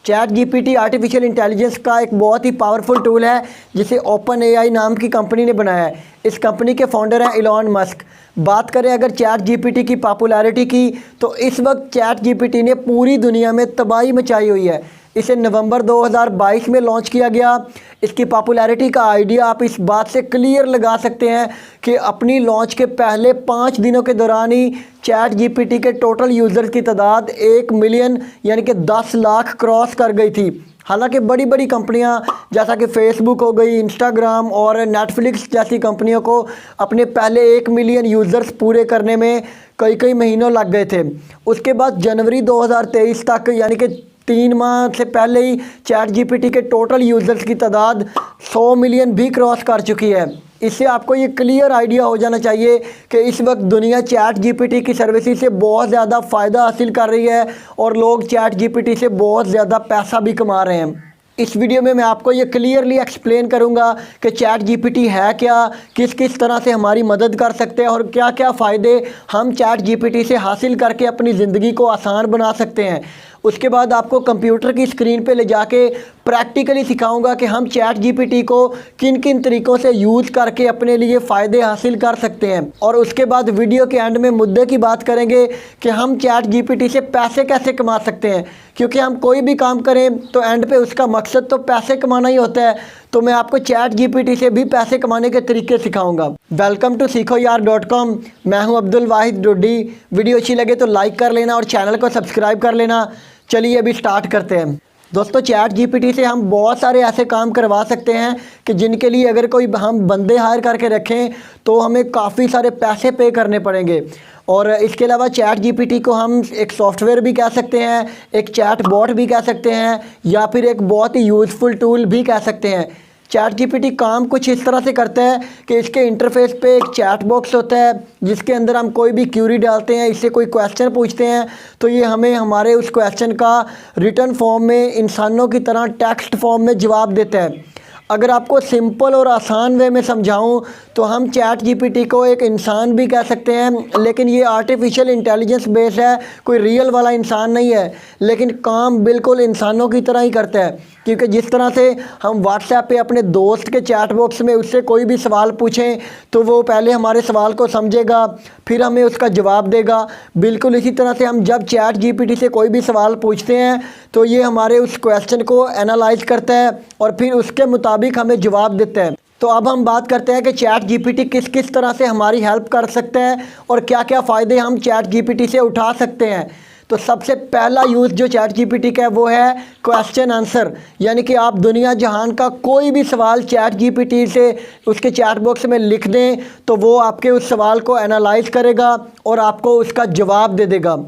Chat GPT artificial intelligence का एक बहुत ही पावरफुल टूल है जिसे ओपन एआई नाम की कंपनी ने बनाया है। इस कंपनी के फाउंडर हैं इलॉन मस्क। बात करें अगर चैट जीपीटी की पॉपुलैरिटी की, तो इस वक्त चैट जीपीटी ने पूरी दुनिया में तबाही मचाई हुई है। इसे नवंबर 2022 में लॉन्च किया गया। इसकी पॉपुलैरिटी का आइडिया आप इस बात से क्लियर लगा सकते हैं कि अपनी लॉन्च के पहले 5 दिनों के दौरान ही चैट जीपीटी के टोटल यूज़र्स की तादाद 1 मिलियन यानी कि 10 लाख क्रॉस कर गई थी। हालांकि बड़ी बड़ी कंपनियां जैसा कि फेसबुक हो गई, इंस्टाग्राम और नेटफ्लिक्स जैसी कंपनियों को अपने पहले 1 मिलियन यूज़र्स पूरे करने में कई महीनों लग गए थे। उसके बाद जनवरी 2023 तक यानी कि 3 माह से पहले ही चैट जीपीटी के टोटल यूज़र्स की तादाद 100 मिलियन भी क्रॉस कर चुकी है। इससे आपको ये क्लियर आइडिया हो जाना चाहिए कि इस वक्त दुनिया चैट जीपीटी की सर्विसेज से बहुत ज़्यादा फ़ायदा हासिल कर रही है और लोग चैट जीपीटी से बहुत ज़्यादा पैसा भी कमा रहे हैं। इस वीडियो में मैं आपको ये क्लियरली एक्सप्लेन करूंगा कि चैट जीपीटी है क्या, किस किस तरह से हमारी मदद कर सकते हैं और क्या क्या फ़ायदे हम चैट जीपीटी से हासिल करके अपनी ज़िंदगी को आसान बना सकते हैं। उसके बाद आपको कंप्यूटर की स्क्रीन पे ले जाके प्रैक्टिकली सिखाऊंगा कि हम चैट जीपीटी को किन किन तरीक़ों से यूज़ करके अपने लिए फ़ायदे हासिल कर सकते हैं। और उसके बाद वीडियो के एंड में मुद्दे की बात करेंगे कि हम चैट जीपीटी से पैसे कैसे कमा सकते हैं, क्योंकि हम कोई भी काम करें तो एंड पे उसका मकसद तो पैसे कमाना ही होता है। तो मैं आपको चैट जीपीटी से भी पैसे कमाने के तरीके सिखाऊंगा। वेलकम टू सीखोयार.com। मैं हूं अब्दुल वाहिद डोडी। वीडियो अच्छी लगे तो लाइक कर लेना और चैनल को सब्सक्राइब कर लेना। चलिए अभी स्टार्ट करते हैं। दोस्तों, चैट जीपीटी से हम बहुत सारे ऐसे काम करवा सकते हैं कि जिनके लिए अगर कोई हम बंदे हायर करके रखें तो हमें काफ़ी सारे पैसे पे करने पड़ेंगे। और इसके अलावा चैट जीपीटी को हम एक सॉफ्टवेयर भी कह सकते हैं, एक चैट बॉट भी कह सकते हैं, या फिर एक बहुत ही यूज़फुल टूल भी कह सकते हैं। चैट जीपीटी काम कुछ इस तरह से करता है कि इसके इंटरफेस पे एक चैट बॉक्स होता है जिसके अंदर हम कोई भी क्यूरी डालते हैं, इससे कोई क्वेश्चन पूछते हैं तो ये हमें हमारे उस क्वेश्चन का रिटर्न फॉर्म में इंसानों की तरह टेक्स्ट फॉर्म में जवाब देता है। अगर आपको सिंपल और आसान वे में समझाऊं तो हम चैट जीपीटी को एक इंसान भी कह सकते हैं, लेकिन ये आर्टिफिशियल इंटेलिजेंस बेस है, कोई रियल वाला इंसान नहीं है, लेकिन काम बिल्कुल इंसानों की तरह ही करता है। क्योंकि जिस तरह से हम व्हाट्सएप पे अपने दोस्त के चैट बॉक्स में उससे कोई भी सवाल पूछें तो वो पहले हमारे सवाल को समझेगा, फिर हमें उसका जवाब देगा। बिल्कुल इसी तरह से हम जब चैट जीपीटी से कोई भी सवाल पूछते हैं तो ये हमारे उस क्वेश्चन को एनालाइज करता है और फिर उसके मुताबिक हमें जवाब देता है। तो अब हम बात करते हैं कि चैट जीपीटी किस किस तरह से हमारी हेल्प कर सकते हैं और क्या क्या फ़ायदे हम चैट जीपीटी से उठा सकते हैं। तो सबसे पहला यूज़ जो चैट जीपीटी का है वो है क्वेश्चन आंसर, यानी कि आप दुनिया जहान का कोई भी सवाल चैट जीपीटी से उसके चैट बॉक्स में लिख दें तो वो आपके उस सवाल को एनालाइज करेगा और आपको उसका जवाब दे देगा।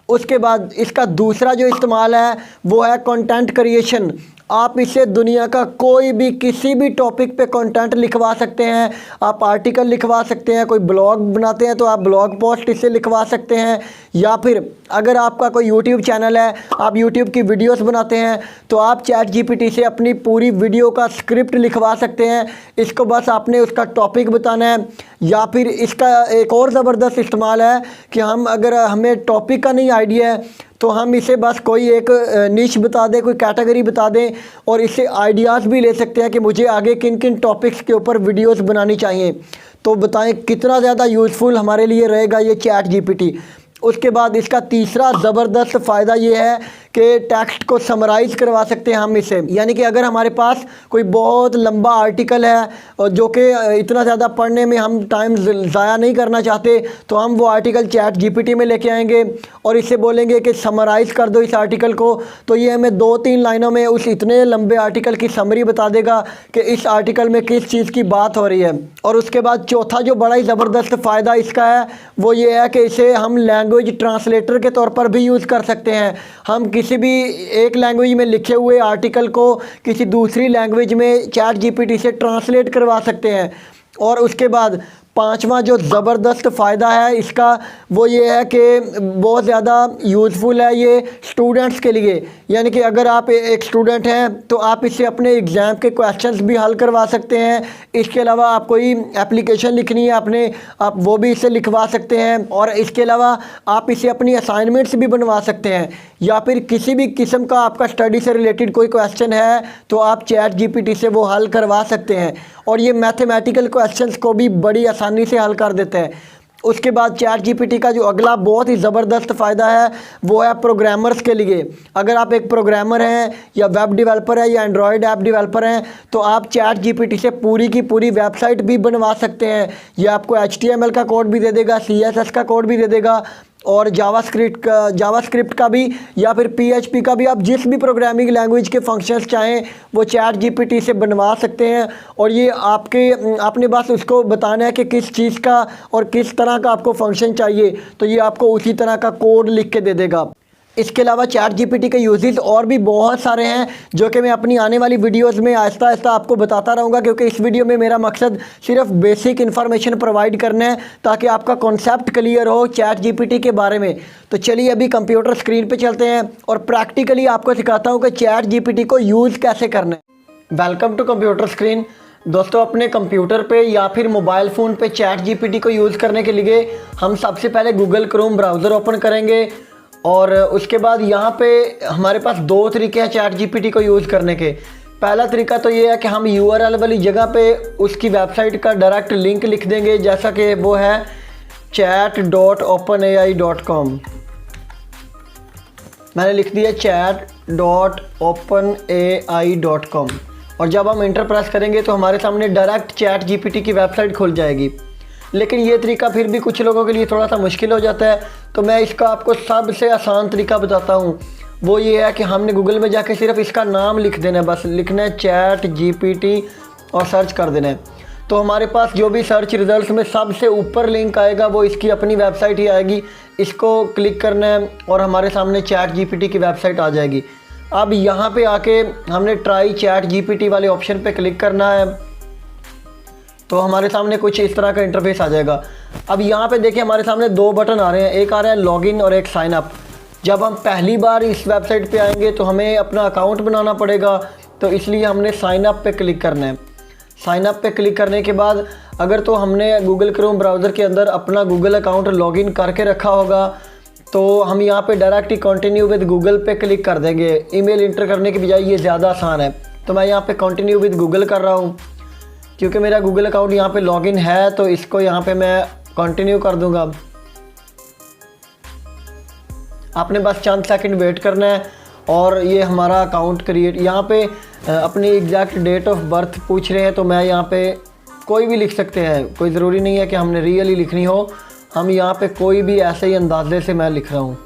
उसके बाद इसका दूसरा जो इस्तेमाल है वो है कंटेंट क्रिएशन। आप इससे दुनिया का कोई भी किसी भी टॉपिक पे कंटेंट लिखवा सकते हैं। आप आर्टिकल लिखवा सकते हैं, कोई ब्लॉग बनाते हैं तो आप ब्लॉग पोस्ट इससे लिखवा सकते हैं, या फिर अगर आपका कोई यूट्यूब चैनल है, आप यूट्यूब की वीडियोस बनाते हैं तो आप चैट जीपीटी से अपनी पूरी वीडियो का स्क्रिप्ट लिखवा सकते हैं। इसको बस आपने उसका टॉपिक बताना है। या फिर इसका एक और ज़बरदस्त इस्तेमाल है कि हम अगर हमें टॉपिक का नहीं आइडिया है तो हम इसे बस कोई एक निश बता दें, कोई कैटेगरी बता दें और इससे आइडियाज़ भी ले सकते हैं कि मुझे आगे किन किन टॉपिक्स के ऊपर वीडियोस बनानी चाहिए। तो बताएं कितना ज़्यादा यूज़फुल हमारे लिए रहेगा ये चैट जीपीटी। उसके बाद इसका तीसरा ज़बरदस्त फ़ायदा ये है कि टेक्स्ट को समराइज़ करवा सकते हैं हम इससे। यानी कि अगर हमारे पास कोई बहुत लंबा आर्टिकल है और जो कि इतना ज़्यादा पढ़ने में हम टाइम ज़ाया नहीं करना चाहते तो हम वो आर्टिकल चैट जीपीटी में लेके आएंगे और इससे बोलेंगे कि समराइज़ कर दो इस आर्टिकल को, तो ये हमें 2-3 लाइनों में उस इतने लंबे आर्टिकल की समरी बता देगा कि इस आर्टिकल में किस चीज़ की बात हो रही है। और उसके बाद चौथा जो बड़ा ही ज़बरदस्त फ़ायदा इसका है वो ये है कि इसे हम लैंग्वेज ट्रांसलेटर के तौर पर भी यूज़ कर सकते हैं। हम किसी भी एक लैंग्वेज में लिखे हुए आर्टिकल को किसी दूसरी लैंग्वेज में चैट जीपीटी से ट्रांसलेट करवा सकते हैं। और उसके बाद पांचवा जो ज़बरदस्त फ़ायदा है इसका वो ये है कि बहुत ज़्यादा यूज़फुल है ये स्टूडेंट्स के लिए। यानी कि अगर आप एक स्टूडेंट हैं तो आप इससे अपने एग्ज़ाम के क्वेश्चंस भी हल करवा सकते हैं। इसके अलावा आप कोई एप्लीकेशन लिखनी है आप वो भी इससे लिखवा सकते हैं। और इसके अलावा आप इससे अपनी असाइनमेंट्स भी बनवा सकते हैं, या फिर किसी भी किस्म का आपका स्टडी से रिलेटेड कोई क्वेश्चन है तो आप चैट जीपीटी से वो हल करवा सकते हैं। और ये मैथमेटिकल क्वेश्चंस को भी बड़ी आसानी से हल कर देते हैं। उसके बाद चैट जीपीटी का जो अगला बहुत ही ज़बरदस्त फ़ायदा है वो है प्रोग्रामर्स के लिए। अगर आप एक प्रोग्रामर हैं या वेब डेवलपर है या एंड्रॉयड ऐप डेवलपर हैं तो आप चैट जीपीटी से पूरी की पूरी वेबसाइट भी बनवा सकते हैं। ये आपको HTML का कोड भी दे देगा, CSS का कोड भी दे देगा, और जावास्क्रिप्ट का भी या फिर PHP का भी। आप जिस भी प्रोग्रामिंग लैंग्वेज के फंक्शंस चाहें वो चैट जीपीटी से बनवा सकते हैं। और ये आपने बस उसको बताना है कि किस चीज़ का और किस तरह का आपको फंक्शन चाहिए, तो ये आपको उसी तरह का कोड लिख के दे देगा। इसके अलावा चैट जीपीटी के यूजेस और भी बहुत सारे हैं जो कि मैं अपनी आने वाली वीडियोस में आहिस्ता आहिस्ता आपको बताता रहूँगा, क्योंकि इस वीडियो में मेरा मकसद सिर्फ बेसिक इन्फॉर्मेशन प्रोवाइड करना है ताकि आपका कॉन्सेप्ट क्लियर हो चैट जीपीटी के बारे में। तो चलिए अभी कंप्यूटर स्क्रीन पर चलते हैं और प्रैक्टिकली आपको सिखाता हूँ कि चैट जीपीटी को यूज़ कैसे करना है। Welcome to computer screen. दोस्तों, अपने कंप्यूटर पे या फिर मोबाइल फ़ोन पे चैट जीपीटी को यूज़ करने के लिए हम सबसे पहले गूगल क्रोम ब्राउज़र ओपन करेंगे। और उसके बाद यहाँ पे हमारे पास दो तरीके हैं चैट जीपीटी को यूज़ करने के। पहला तरीका तो ये है कि हम URL वाली जगह पे उसकी वेबसाइट का डायरेक्ट लिंक लिख देंगे, जैसा कि वो है chat.openai.com। मैंने लिख दिया chat.openai.com। और जब हम इंटर प्रेस करेंगे तो हमारे सामने डायरेक्ट चैट जीपीटी की वेबसाइट खुल जाएगी। लेकिन ये तरीका फिर भी कुछ लोगों के लिए थोड़ा सा मुश्किल हो जाता है, तो मैं इसका आपको सबसे आसान तरीका बताता हूँ। वो ये है कि हमने गूगल में जाके सिर्फ इसका नाम लिख देना है, बस लिखना है चैट जीपीटी और सर्च कर देना है। तो हमारे पास जो भी सर्च रिज़ल्ट में सबसे ऊपर लिंक आएगा वो इसकी अपनी वेबसाइट ही आएगी। इसको क्लिक करना है और हमारे सामने चैट जीपीटी की वेबसाइट आ जाएगी। अब यहाँ पे आके हमने ट्राई चैट जीपीटी वाले ऑप्शन पे क्लिक करना है, तो हमारे सामने कुछ इस तरह का इंटरफेस आ जाएगा। अब यहाँ पे देखिए हमारे सामने दो बटन आ रहे हैं, एक आ रहा है लॉगिन और एक साइन अप। जब हम पहली बार इस वेबसाइट पे आएंगे तो हमें अपना अकाउंट बनाना पड़ेगा, तो इसलिए हमने साइन अप पे क्लिक करना है। साइन अप पे क्लिक करने के बाद अगर तो हमने गूगल क्रोम ब्राउज़र के अंदर अपना गूगल अकाउंट लॉगिन करके रखा होगा तो हम यहाँ पे direct he continue with Google पे क्लिक कर देंगे। ईमेल इंटर करने की बजाय ये ज़्यादा आसान है, तो मैं यहाँ पे कंटिन्यू विद गूगल कर रहा हूँ। क्योंकि मेरा गूगल अकाउंट यहाँ पे लॉगिन है तो इसको यहाँ पे मैं कंटिन्यू कर दूँगा। आपने बस चंद सेकंड वेट करना है और ये हमारा अकाउंट क्रिएट। यहाँ पे अपनी एग्जैक्ट डेट ऑफ बर्थ पूछ रहे हैं, तो मैं यहाँ पे कोई भी लिख सकते हैं, कोई ज़रूरी नहीं है कि हमने रियल ही लिखनी हो। हम यहाँ पे कोई भी ऐसे ही अंदाजे से मैं लिख रहा हूँ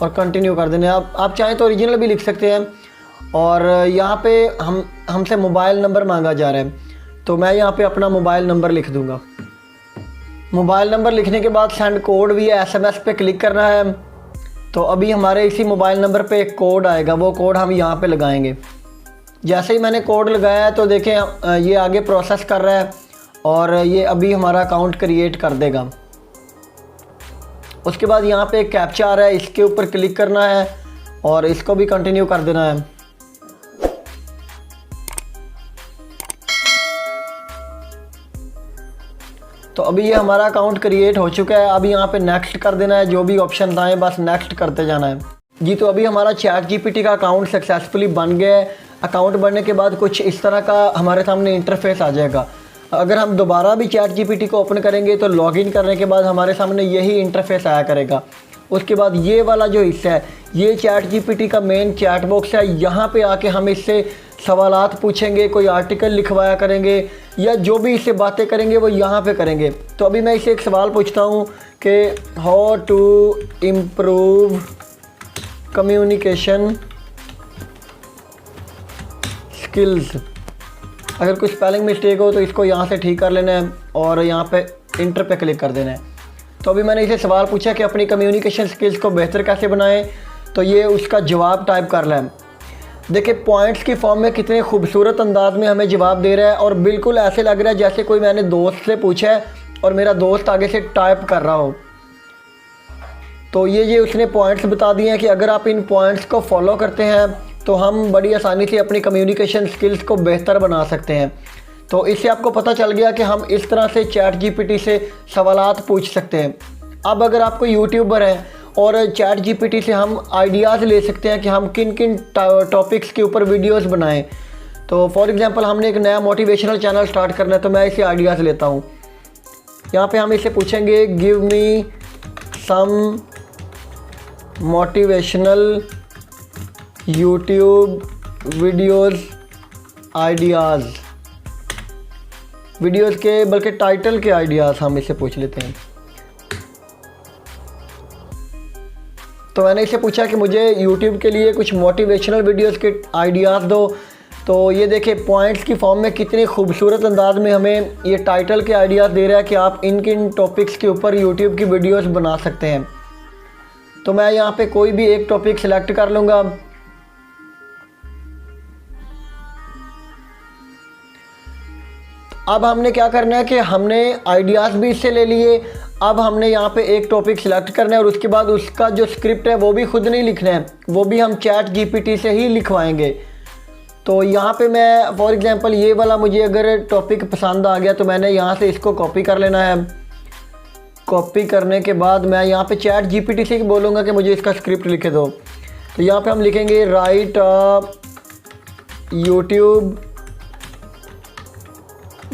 और कंटिन्यू कर देने। आप चाहें तो ओरिजिनल भी लिख सकते हैं। और यहाँ पे हमसे मोबाइल नंबर मांगा जा रहा है, तो मैं यहाँ पे अपना मोबाइल नंबर लिख दूँगा। मोबाइल नंबर लिखने के बाद सेंड कोड भी है, SMS पे क्लिक करना है। तो अभी हमारे इसी मोबाइल नंबर पे एक कोड आएगा, वो कोड हम यहाँ पे लगाएंगे। जैसे ही मैंने कोड लगाया है तो देखें ये आगे प्रोसेस कर रहा है और ये अभी हमारा अकाउंट क्रिएट कर देगा। उसके बाद यहाँ पे एक कैप्चा आ रहा है, इसके ऊपर क्लिक करना है और इसको भी कंटिन्यू कर देना है। तो अभी ये हमारा अकाउंट क्रिएट हो चुका है। अभी यहाँ पे नेक्स्ट कर देना है, जो भी ऑप्शन आए बस नेक्स्ट करते जाना है जी। तो अभी हमारा चैट जीपीटी का अकाउंट सक्सेसफुली बन गया है। अकाउंट बनने के बाद कुछ इस तरह का हमारे सामने इंटरफेस आ जाएगा। अगर हम दोबारा भी चैट जीपीटी को ओपन करेंगे तो लॉगिन करने के बाद हमारे सामने यही इंटरफेस आया करेगा। उसके बाद ये वाला जो हिस्सा है ये चैट जीपीटी का मेन चैट बॉक्स है। यहाँ पे आके हम इससे सवालात पूछेंगे, कोई आर्टिकल लिखवाया करेंगे या जो भी इससे बातें करेंगे वो यहाँ पे करेंगे। तो अभी मैं इसे एक सवाल पूछता हूँ कि how to improve communication skills. अगर कोई स्पेलिंग मिस्टेक हो तो इसको यहाँ से ठीक कर लेना है और यहाँ पे इंटर पे क्लिक कर देना है। तो अभी मैंने इसे सवाल पूछा कि अपनी कम्युनिकेशन स्किल्स को बेहतर कैसे बनाएं, तो ये उसका जवाब टाइप कर लें। देखिए पॉइंट्स की फॉर्म में कितने खूबसूरत अंदाज में हमें जवाब दे रहा है और बिल्कुल ऐसे लग रहा है जैसे कोई मैंने दोस्त से पूछा है और मेरा दोस्त आगे से टाइप कर रहा हो। तो ये उसने पॉइंट्स बता दिए हैं कि अगर आप इन पॉइंट्स को फॉलो करते हैं तो हम बड़ी आसानी से अपनी कम्युनिकेशन स्किल्स को बेहतर बना सकते हैं। तो इससे आपको पता चल गया कि हम इस तरह से चैट जीपीटी से सवालात पूछ सकते हैं। अब अगर आप कोई यूट्यूबर हैं और चैट जीपीटी से हम आइडियाज़ ले सकते हैं कि हम किन किन टॉपिक्स के ऊपर वीडियोस बनाएं। तो फॉर एग्जांपल हमने एक नया मोटिवेशनल चैनल स्टार्ट करना है, तो मैं इसे आइडियाज़ लेता हूँ। यहाँ पे हम इसे पूछेंगे give me some motivational YouTube videos ideas, videos के बल्कि टाइटल के आइडियाज़ हम इसे पूछ लेते हैं। तो मैंने इसे पूछा कि मुझे YouTube के लिए कुछ मोटिवेशनल वीडियोज़ के आइडियाज़ दो। तो ये देखिए पॉइंट्स की फॉर्म में कितने खूबसूरत अंदाज में हमें ये टाइटल के आइडियाज़ दे रहा है कि आप इन किन टॉपिक्स के ऊपर YouTube की वीडियोज़ बना सकते हैं। तो मैं यहाँ पे कोई भी एक टॉपिक सिलेक्ट कर लूँगा। अब हमने क्या करना है कि हमने आइडियाज़ भी इससे ले लिए। अब हमने यहाँ पे एक टॉपिक सिलेक्ट करना है और उसके बाद उसका जो स्क्रिप्ट है वो भी खुद नहीं लिखना है, वो भी हम चैट जीपीटी से ही लिखवाएंगे। तो यहाँ पे मैं फॉर एग्जांपल ये वाला मुझे अगर टॉपिक पसंद आ गया तो मैंने यहाँ से इसको कॉपी कर लेना है। कॉपी करने के बाद मैं यहाँ पे चैट जीपीटी से बोलूँगा कि मुझे इसका स्क्रिप्ट लिखे दो। तो यहाँ पे हम लिखेंगे right YouTube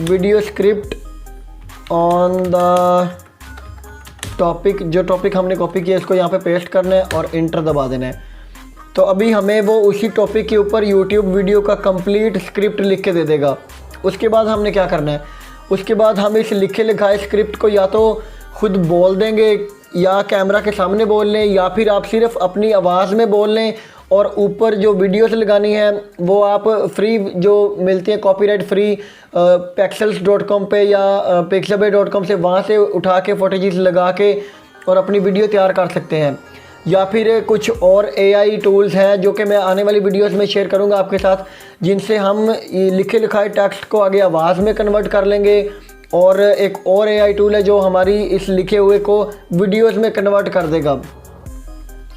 video script on the topic. जो टॉपिक हमने कॉपी किया इसको यहाँ पे पेस्ट करना है और इंटर दबा देना है। तो अभी हमें वो उसी टॉपिक के ऊपर यूट्यूब वीडियो का कंप्लीट स्क्रिप्ट लिख के दे देगा। उसके बाद हमने क्या करना है, उसके बाद हम इस लिखे लिखाए स्क्रिप्ट को या तो खुद बोल देंगे या कैमरा के सामने बोल लें या फिर आप सिर्फ अपनी आवाज़ में बोल लें और ऊपर जो वीडियोस लगानी है वो आप फ्री जो मिलती हैं कॉपीराइट फ्री pexels.com पे या pixabay.com से वहाँ से उठा के फुटेजेस लगा के और अपनी वीडियो तैयार कर सकते हैं। या फिर कुछ और AI टूल्स हैं जो कि मैं आने वाली वीडियोस में शेयर करूंगा आपके साथ, जिनसे हम लिखे लिखाए टेक्स्ट को आगे आवाज़ में कन्वर्ट कर लेंगे। और एक और AI टूल है जो हमारी इस लिखे हुए को वीडियोस में कन्वर्ट कर देगा।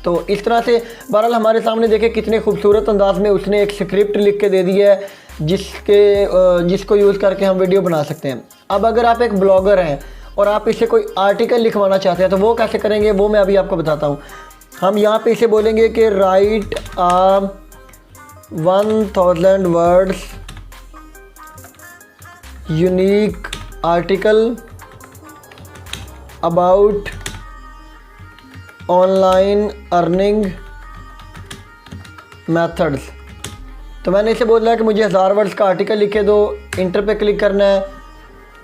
तो इस तरह से बहरहाल हमारे सामने देखें कितने खूबसूरत अंदाज में उसने एक स्क्रिप्ट लिख के दे दी है जिसको यूज़ करके हम वीडियो बना सकते हैं। अब अगर आप एक ब्लॉगर हैं और आप इसे कोई आर्टिकल लिखवाना चाहते हैं तो वो कैसे करेंगे वो मैं अभी आपको बताता हूँ। हम यहाँ पे इसे बोलेंगे कि right 1000 words unique article about online earning methods. तो मैंने इसे बोला है कि मुझे 1000 वर्ड्स का आर्टिकल लिखे दो, इंटर पे क्लिक करना है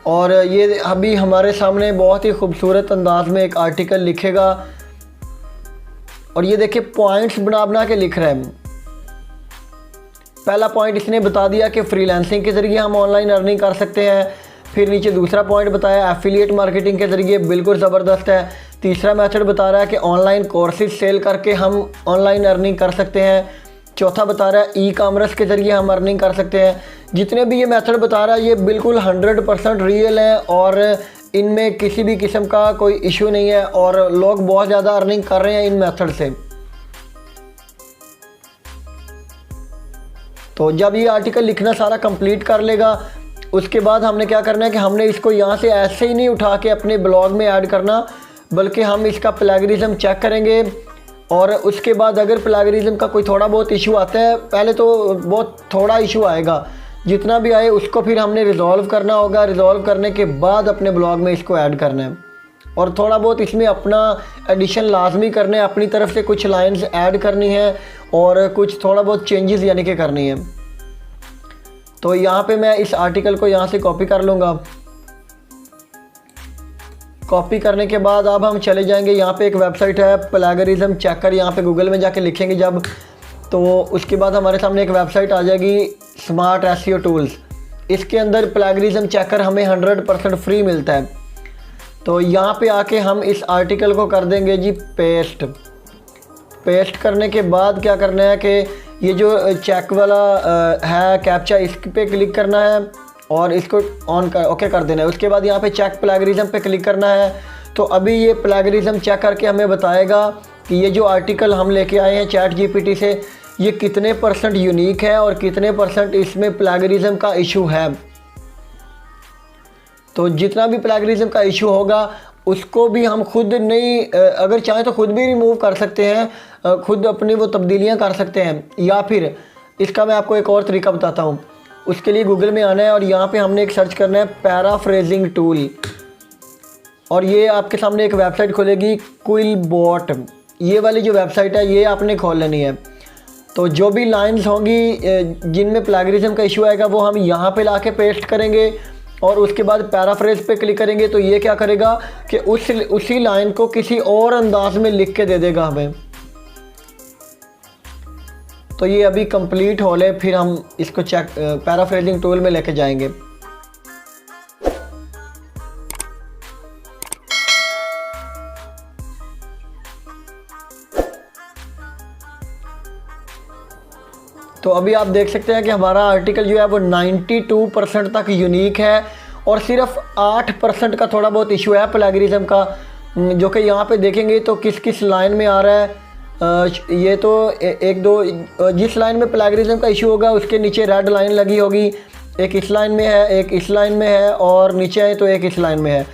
और ये अभी हमारे सामने बहुत ही खूबसूरत अंदाज में एक आर्टिकल लिखेगा। और ये देखिए पॉइंट्स बना बना के लिख रहा है। पहला पॉइंट इसने बता दिया कि फ्रीलांसिंग के ज़रिए हम ऑनलाइन अर्निंग कर सकते हैं। फिर नीचे दूसरा पॉइंट बताया एफिलिएट मार्केटिंग के ज़रिए, बिल्कुल ज़बरदस्त है। तीसरा मेथड बता रहा है कि ऑनलाइन कोर्सेज सेल करके हम ऑनलाइन अर्निंग कर सकते हैं। चौथा बता रहा है ई कॉमर्स के ज़रिए हम अर्निंग कर सकते हैं। जितने भी ये मेथड बता रहा है ये बिल्कुल 100% रियल है और इनमें किसी भी किस्म का कोई इशू नहीं है और लोग बहुत ज़्यादा अर्निंग कर रहे हैं इन मेथड से। तो जब ये आर्टिकल लिखना सारा कंप्लीट कर लेगा उसके बाद हमने क्या करना है कि हमने इसको यहाँ से ऐसे ही नहीं उठा के अपने ब्लॉग में ऐड करना, बल्कि हम इसका प्लेगरिज्म चेक करेंगे। और उसके बाद अगर प्लेगरिज्म का कोई थोड़ा बहुत इशू आता है, पहले तो बहुत थोड़ा इशू आएगा, जितना भी आए उसको फिर हमने रिज़ॉल्व करना होगा। रिज़ॉल्व करने के बाद अपने ब्लॉग में इसको ऐड करना है और थोड़ा बहुत इसमें अपना एडिशन लाजमी करना है, अपनी तरफ से कुछ लाइंस ऐड करनी है और कुछ थोड़ा बहुत चेंजेस यानी कि करनी है। तो यहाँ पे मैं इस आर्टिकल को यहाँ से कॉपी कर लूँगा। कॉपी करने के बाद अब हम चले जाएंगे, यहाँ पे एक वेबसाइट है प्लेगरिज्म चेकर, यहाँ पे गूगल में जाके लिखेंगे जब, तो उसके बाद हमारे सामने एक वेबसाइट आ जाएगी स्मार्ट एसईओ टूल्स। इसके अंदर प्लेगरिज्म चेकर हमें 100% फ्री मिलता है। तो यहाँ पे आके हम इस आर्टिकल को कर देंगे जी पेस्ट। पेस्ट करने के बाद क्या करना है कि ये जो चेक वाला है कैप्चा, इस पे क्लिक करना है और इसको ओके कर देना है। उसके बाद यहाँ पे चेक प्लेगरिज्म पे क्लिक करना है। तो अभी ये प्लेगरिज्म चेक करके हमें बताएगा कि ये जो आर्टिकल हम लेके आए हैं चैट जीपीटी से, ये कितने % यूनिक है और कितने % इसमें प्लेगरिज्म का इशू है। तो जितना भी प्लेगरिज्म का इशू होगा उसको भी हम खुद नहीं, अगर चाहें तो खुद भी रिमूव कर सकते हैं, खुद अपनी वो तब्दीलियां कर सकते हैं। या फिर इसका मैं आपको एक और तरीका बताता हूँ। उसके लिए गूगल में आना है और यहाँ पे हमने एक सर्च करना है पैराफ्रेजिंग टूल, और ये आपके सामने एक वेबसाइट खुलेगी क्विलबॉट। ये वाली जो वेबसाइट है ये आपने खोल लेनी है। तो जो भी लाइंस होंगी जिनमें प्लेगरिज्म का इशू आएगा वो हम यहाँ पे लाके पेस्ट करेंगे और उसके बाद पैराफ्रेज पे क्लिक करेंगे। तो ये क्या करेगा कि उसी लाइन को किसी और अंदाज में लिख के दे देगा हमें। तो ये अभी कंप्लीट हो ले, फिर हम इसको चेक पैराफ्रेजिंग टूल में लेके जाएंगे। तो अभी आप देख सकते हैं कि हमारा आर्टिकल जो है वो 92% तक यूनिक है और सिर्फ 8% का थोड़ा बहुत इशू है प्लेगरिज्म का, जो कि यहाँ पे देखेंगे तो किस किस लाइन में आ रहा है। ये तो एक दो जिस लाइन में प्लेगरिज्म का इशू होगा उसके नीचे रेड लाइन लगी होगी, एक इस लाइन में है, एक इस लाइन में है और नीचे है तो एक इस लाइन में है।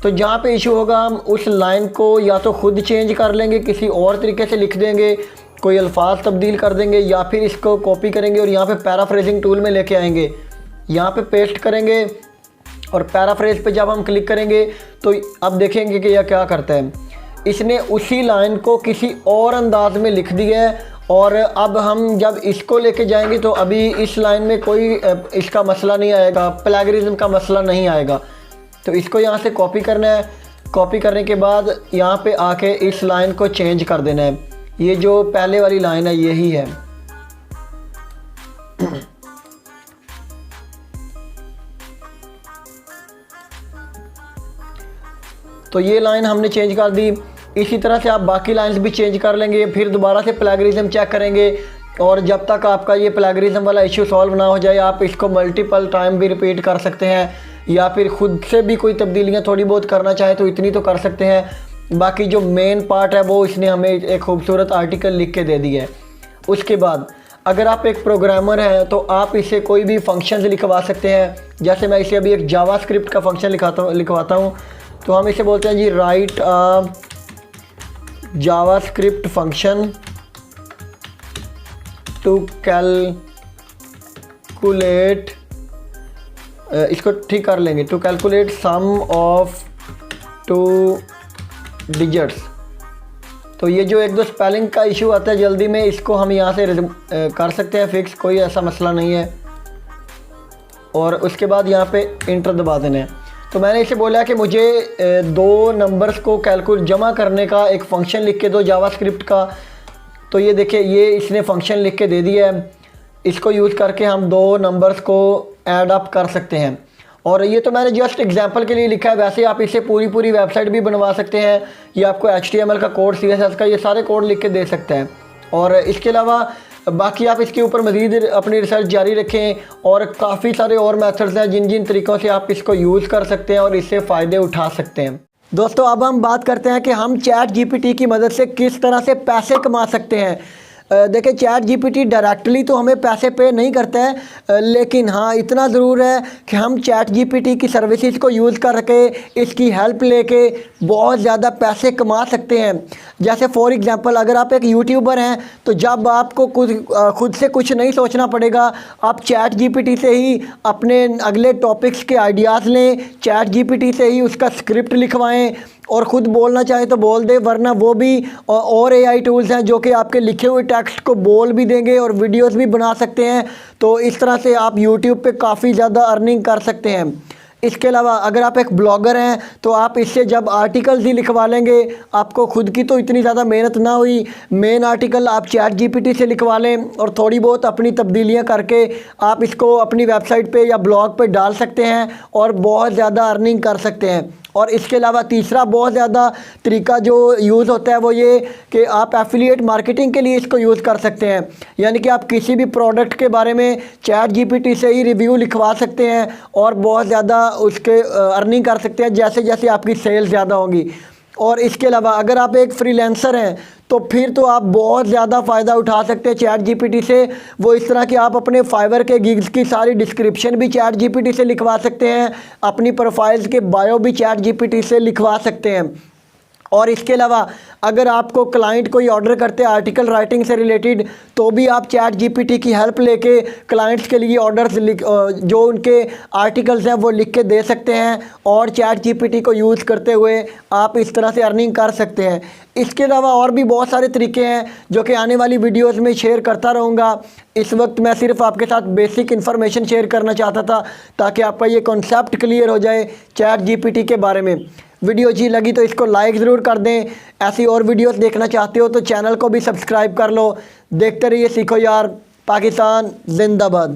तो जहाँ पे इशू होगा हम उस लाइन को या तो खुद चेंज कर लेंगे, किसी और तरीके से लिख देंगे, कोई अल्फाज तब्दील कर देंगे, या फिर इसको कॉपी करेंगे और यहाँ पे पैराफ्रेजिंग टूल में लेके आएंगे, यहाँ पे पेस्ट करेंगे और पैराफ्रेज पे जब हम क्लिक करेंगे तो अब देखेंगे कि यह क्या करता है। इसने उसी लाइन को किसी और अंदाज में लिख दिया है और अब हम जब इसको लेके जाएंगे तो अभी इस लाइन में कोई इसका मसला नहीं आएगा, प्लेगरिज्म का मसला नहीं आएगा। तो इसको यहाँ से कॉपी करना है, कॉपी करने के बाद यहाँ पे आके इस लाइन को चेंज कर देना है। ये जो पहले वाली लाइन है यही है। तो ये लाइन हमने चेंज कर दी। इसी तरह से आप बाकी लाइंस भी चेंज कर लेंगे, फिर दोबारा से प्लेगरिज्म चेक करेंगे और जब तक आपका ये प्लेगरिज्म वाला इशू सॉल्व ना हो जाए आप इसको मल्टीपल टाइम भी रिपीट कर सकते हैं, या फिर खुद से भी कोई तब्दीलियाँ थोड़ी बहुत करना चाहे तो इतनी तो कर सकते हैं। बाकी जो मेन पार्ट है वो इसने हमें एक खूबसूरत आर्टिकल लिख के दे दिया है। उसके बाद अगर आप एक प्रोग्रामर हैं तो आप इसे कोई भी फंक्शंस लिखवा सकते हैं। जैसे मैं इसे अभी एक जावास्क्रिप्ट का फंक्शन लिखवाता हूँ। तो हम इसे बोलते हैं जी write JavaScript function to calculate, इसको ठीक कर लेंगे, to calculate sum of 2 digits. तो ये जो एक दो स्पेलिंग का इशू आता है जल्दी में, इसको हम यहाँ से कर सकते हैं फिक्स, कोई ऐसा मसला नहीं है। और उसके बाद यहाँ पे इंटर दबा देना है। तो मैंने इसे बोला कि मुझे 2 नंबर्स को कैलकुलेट जमा करने का एक फ़ंक्शन लिख के दो जावास्क्रिप्ट का। तो ये देखिए ये इसने फ़ंक्शन लिख के दे दिया है। इसको यूज़ करके हम 2 नंबर्स को ऐड अप कर सकते हैं। और ये तो मैंने जस्ट एग्जांपल के लिए लिखा है, वैसे आप इसे पूरी वेबसाइट भी बनवा सकते हैं। ये आपको HTML का कोड, CSS का, ये सारे कोड लिख के दे सकते हैं। और इसके अलावा बाकी आप इसके ऊपर मज़ीद अपनी रिसर्च जारी रखें और काफ़ी सारे और मेथड्स हैं जिन तरीक़ों से आप इसको यूज़ कर सकते हैं और इससे फ़ायदे उठा सकते हैं। दोस्तों अब हम बात करते हैं कि हम चैट GPT की मदद से किस तरह से पैसे कमा सकते हैं। देखिए चैट GPT डायरेक्टली तो हमें पैसे पे नहीं करता है, लेकिन हाँ इतना ज़रूर है कि हम चैट GPT की सर्विसेज को यूज़ करके इसकी हेल्प लेके बहुत ज़्यादा पैसे कमा सकते हैं। जैसे फॉर एग्ज़ाम्पल अगर आप एक यूट्यूबर हैं तो जब आपको खुद से कुछ नहीं सोचना पड़ेगा, आप चैट GPT से ही अपने अगले टॉपिक्स के आइडियाज़ लें, चैट GPT से ही उसका स्क्रिप्ट लिखवाएँ और ख़ुद बोलना चाहे तो बोल दे, वरना वो भी और AI टूल्स हैं जो कि आपके लिखे हुए टेक्स्ट को बोल भी देंगे और वीडियोस भी बना सकते हैं। तो इस तरह से आप YouTube पे काफ़ी ज़्यादा अर्निंग कर सकते हैं। इसके अलावा अगर आप एक ब्लॉगर हैं तो आप इससे जब आर्टिकल्स ही लिखवा लेंगे, आपको खुद की तो इतनी ज़्यादा मेहनत ना हुई, मेन आर्टिकल आप चैट GPT से लिखवा लें और थोड़ी बहुत अपनी तब्दीलियां करके आप इसको अपनी वेबसाइट पे या ब्लॉग पे डाल सकते हैं और बहुत ज़्यादा अर्निंग कर सकते हैं। और इसके अलावा तीसरा बहुत ज़्यादा तरीका जो यूज़ होता है वो ये कि आप एफिलिएट मार्केटिंग के लिए इसको यूज़ कर सकते हैं। यानी कि आप किसी भी प्रोडक्ट के बारे में चैट जीपीटी से ही रिव्यू लिखवा सकते हैं और बहुत ज़्यादा उसके अर्निंग कर सकते हैं जैसे जैसे आपकी सेल ज़्यादा होगी। और इसके अलावा अगर आप एक फ्रीलांसर हैं तो फिर तो आप बहुत ज़्यादा फ़ायदा उठा सकते हैं चैट जीपीटी से। वो इस तरह कि आप अपने फाइवर के गिग्स की सारी डिस्क्रिप्शन भी चैट जीपीटी से लिखवा सकते हैं, अपनी प्रोफाइल्स के बायो भी चैट जीपीटी से लिखवा सकते हैं। और इसके अलावा अगर आपको क्लाइंट कोई ऑर्डर करते हैं आर्टिकल राइटिंग से रिलेटेड तो भी आप चैट जीपीटी की हेल्प लेके क्लाइंट्स के लिए ऑर्डर्स जो उनके आर्टिकल्स हैं वो लिख के दे सकते हैं और चैट जीपीटी को यूज़ करते हुए आप इस तरह से अर्निंग कर सकते हैं। इसके अलावा और भी बहुत सारे तरीके हैं जो कि आने वाली वीडियोज़ में शेयर करता रहूँगा। इस वक्त मैं सिर्फ आपके साथ बेसिक इन्फॉर्मेशन शेयर करना चाहता था ताकि आपका ये कॉन्सेप्ट क्लियर हो जाए चैट जीपीटी के बारे में। वीडियो अच्छी लगी तो इसको लाइक ज़रूर कर दें। ऐसी और वीडियोस देखना चाहते हो तो चैनल को भी सब्सक्राइब कर लो। देखते रहिए सीखो यार। पाकिस्तान जिंदाबाद।